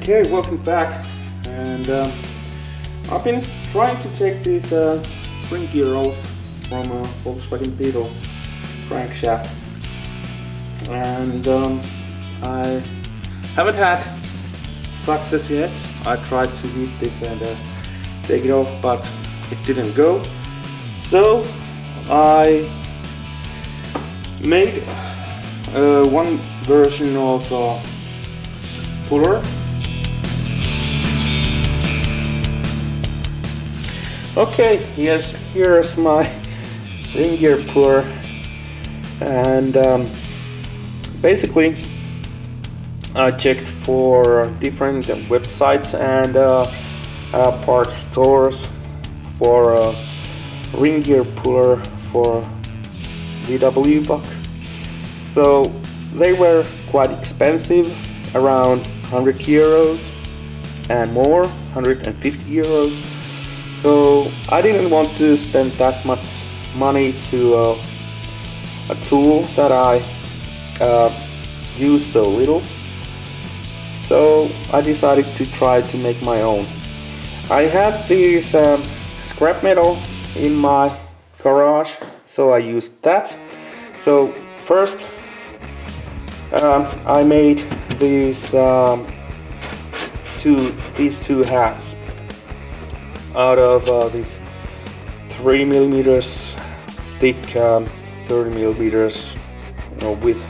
Okay, welcome back. And I've been trying to take this spring gear off from a Volkswagen Beetle crankshaft, and I haven't had success yet. I tried to hit this and take it off, but it didn't go. So I made one version of puller. Okay, yes, here's my ring gear puller, and basically I checked for different websites and parts stores for a ring gear puller for VW Beetle. So they were quite expensive, around 100 euros and more, 150 euros. So I didn't want to spend that much money to a tool that I use so little. So I decided to try to make my own. I had this scrap metal in my garage, so I used that. So first I made these two halves out of this 3mm thick, 30mm width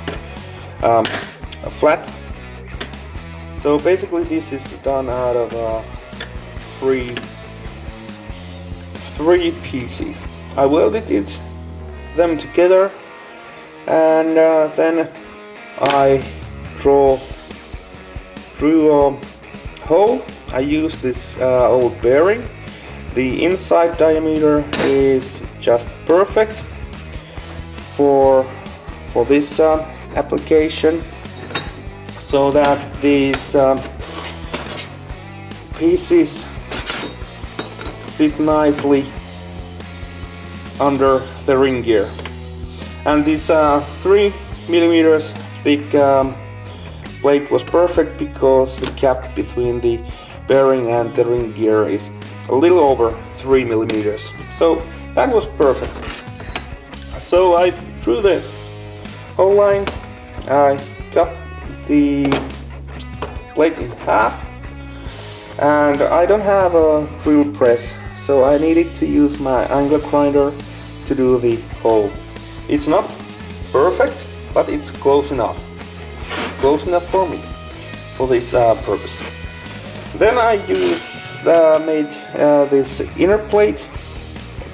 flat. So basically this is done out of three pieces. I welded them together, and then I drew a hole. I used this old bearing. The inside diameter is just perfect for this application, so that these pieces sit nicely under the ring gear. And this 3mm thick plate was perfect because the gap between the bearing and the ring gear is a little over 3mm. So that was perfect. So I drew the hole lines, I cut the plate in half, and I don't have a drill press, so I needed to use my angle grinder to do the hole. It's not perfect, but it's close enough for me for this purpose. Then I made this inner plate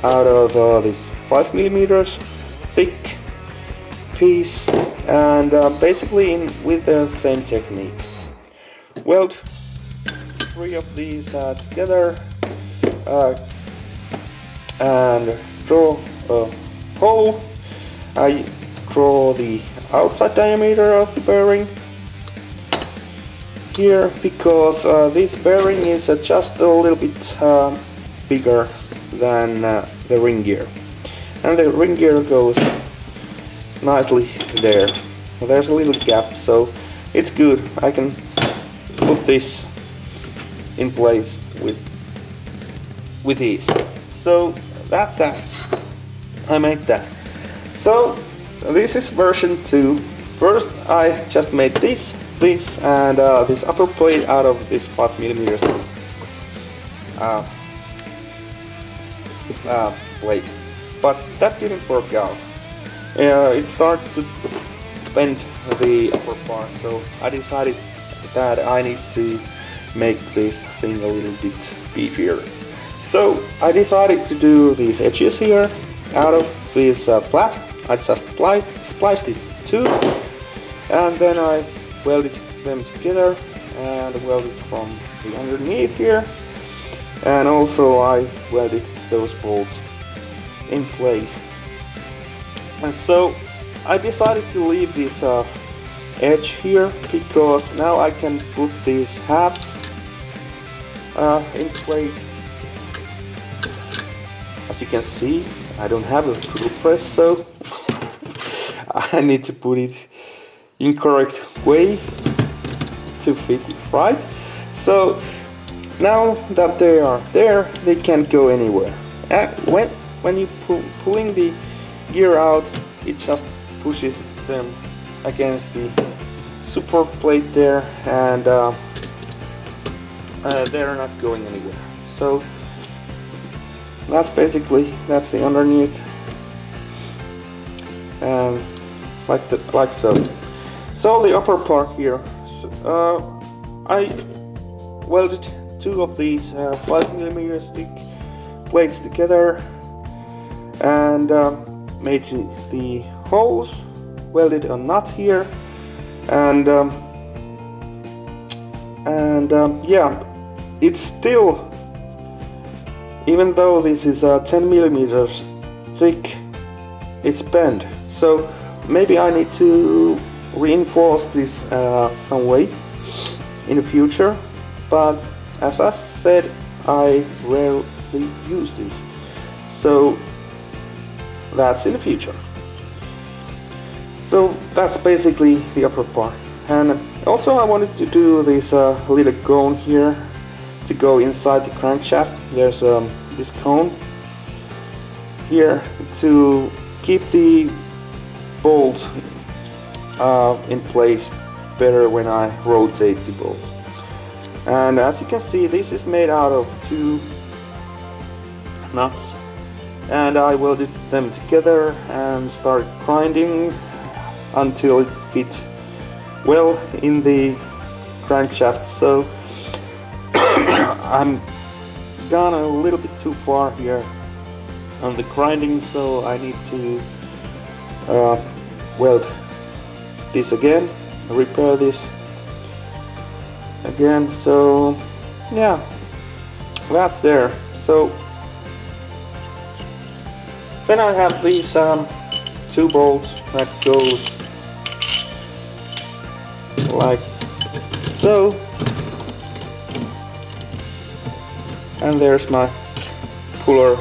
out of this 5mm thick piece, and basically with the same technique. Weld 3 of these together and draw a hole. I draw the outside diameter of the bearing here, because this bearing is just a little bit bigger than the ring gear, and the ring gear goes nicely there. There's a little gap, so it's good. I can put this in place with ease. So that's that. I made that. So this is version 2. First I just made this and this upper plate out of this 5mm plate, but that didn't work out. It started to bend the upper part, so I decided that I need to make this thing a little bit beefier. So I decided to do these edges here out of this flat. I just spliced it too, and then I welded them together and welded from the underneath here, and also I welded those bolts in place. And so I decided to leave this edge here, because now I can put these halves in place. As you can see, I don't have a drill press, so I need to put it in correct way to fit it right. So now that they are there, they can't go anywhere. When you pulling the gear out, it just pushes them against the support plate there, and they're not going anywhere. So that's the underneath, and like so. So the upper part here, I welded two of these 5mm thick plates together and made the holes, welded a nut here, and yeah, it's still, even though this is 10mm thick, it's bent. So maybe I need to reinforce this some way in the future, but as I said, I rarely use this, so that's in the future. So that's basically the upper part. And also I wanted to do this little cone here to go inside the crankshaft. There's this cone here to keep the bolt in place better when I rotate the bolt. And as you can see, this is made out of two nuts, and I welded them together and started grinding until it fit well in the crankshaft. So I'm gone a little bit too far here on the grinding, so I need to weld this again, repair this again. So yeah, that's there. So then I have these two bolts that goes like so, and there's my puller.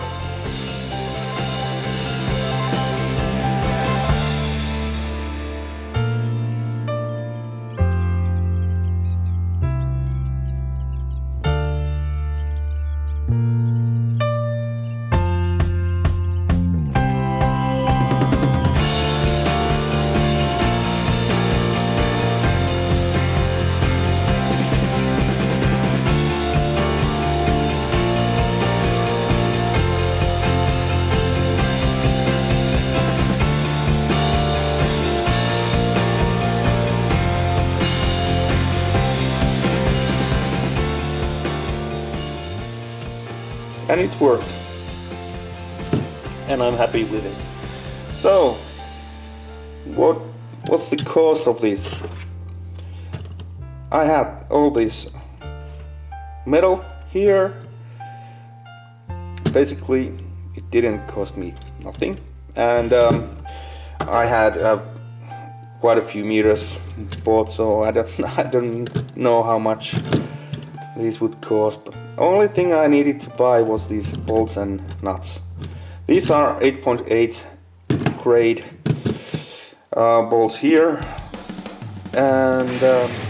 And it worked, and I'm happy with it. So what's the cost of this? I had all this metal here. Basically it didn't cost me nothing, and I had quite a few meters bought, so I don't know how much these would cost, but only thing I needed to buy was these bolts and nuts. These are 8.8 grade bolts here, and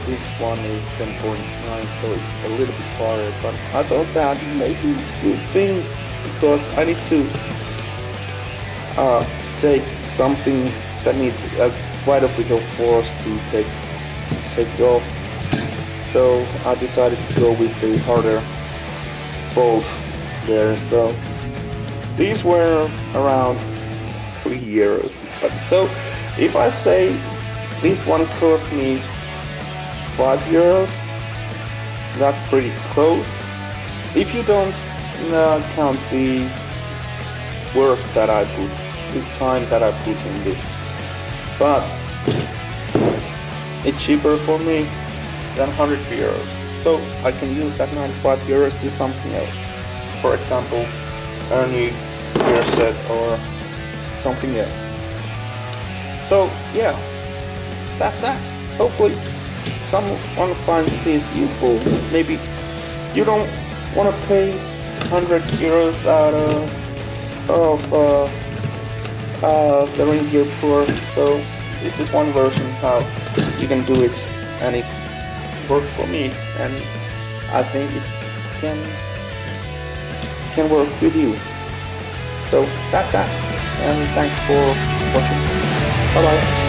this one is 10.9, so it's a little bit harder, but I thought that maybe it's a good thing, because I need to take something that needs quite a bit of force to take it off. So I decided to go with the harder bolt there. So these were around €3. But so if I say this one cost me €5, that's pretty close. If you don't count the work that I put, the time that I put in this, but it's cheaper for me than €100, so I can use that €95 to something else. For example, a new gear set or something else. So yeah, that's that. Hopefully someone finds this useful. Maybe you don't want to pay €100 out of the ring gear puller, so this is one version how you can do it, and it worked for me, and I think it can work with you. So that's that, and thanks for watching. Bye bye.